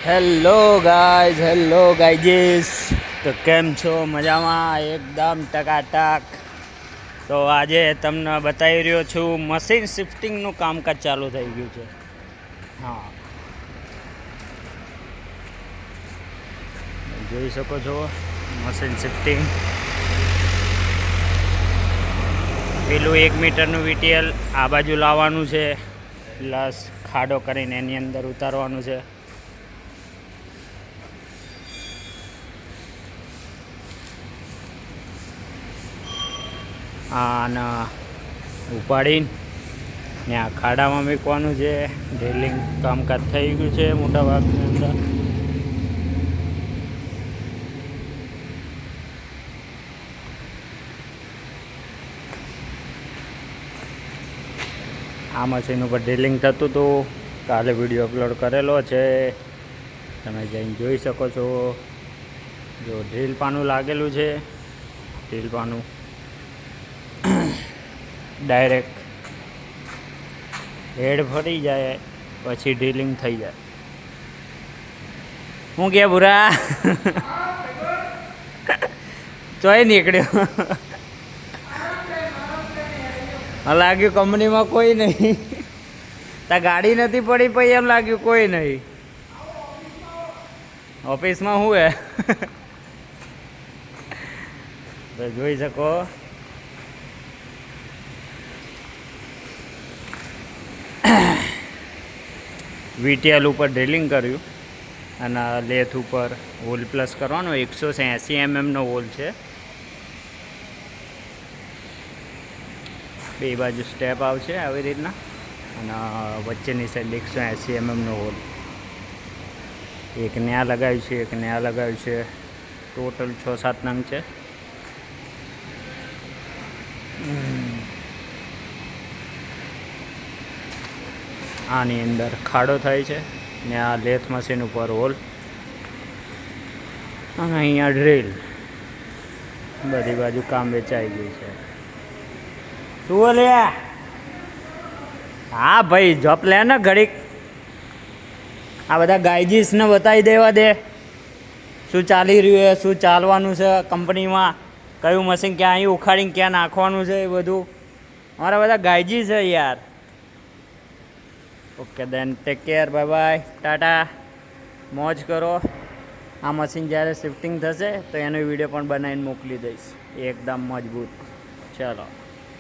Hello ગાઈજીસ, તો કેમ છો? મજામાં? એકદમ ટકાટક. તો આજે તમને બતાવી રહ્યો છું, મશીન શિફ્ટિંગનું કામકાજ ચાલુ થઈ ગયું છે. હા, જોઈ શકો છો મશીન શિફ્ટિંગ. પેલું 1 મીટરનું વીટીએલ આ બાજુ લાવવાનું છે, પ્લસ ખાડો કરીને એની અંદર ઉતારવાનું છે. આને ઉપાડીને ને આ ખાડામાં મૂકવાનું છે. ડ્રિલિંગ કામકાજ થઈ ગયું છે મોટા ભાગની અંદર. આ મશીન ઉપર ડ્રિલિંગ થતું હતું, કાલે વિડીયો અપલોડ કરેલો છે, તમે જઈને જોઈ શકો છો. જો ડ્રીલ પાનું લાગેલું છે, ડ્રીલ પાનું ડાયરેક્ટ હેડ ફરી જાય પછી ડ્રિલિંગ થઈ જાય. હું કે બુરા ચોય નીકળ્યો. લાગ્યું કંપનીમાં કોઈ નહીં, તા ગાડી નથી પડી, પછી એમ લાગ્યું કોઈ નહીં. ઓફિસમાં શું હે તો જોઈ શકો. વીટીએલ ઉપર ડ્રિલિંગ કર્યું અને લેથ ઉપર હોલ પ્લસ કરવાનો. 180 mm હોલ છે. બે બાજુ સ્ટેપ આવશે આવી રીતના, અને વચ્ચેની સાઈડ 180 mm હોલ. એક ન્યા લગાવ્યું છે, એક ન્યા લગાવ્યું છે. ટોટલ 6-7 નંગ છે. આની અંદર ખાડો થાય છે ને આ લેથ મશીન ઉપર હોલ, અને અહીંયા ડ્રીલ. બધી બાજુ કામ વેચાઈ ગયું છે. શું બોલે? હા ભાઈ, જોબ લે ને ઘડીક. આ બધા ગાઈજીસને બતાવી દેવા દે શું ચાલી રહ્યું છે, શું ચાલવાનું છે કંપનીમાં, કયું મશીન ક્યાં અહીં ઉખાડીને ક્યાં નાખવાનું છે, એ બધું અમારા બધા ગાઈજી છે યાર. Okay then, take care, bye bye, ટાટા, મોજ કરો. આ મશીન જ્યારે શિફ્ટિંગ થશે તો એનો વિડીયો પણ બનાવીને મોકલી દઈશ, એકદમ મજબૂત. ચાલો.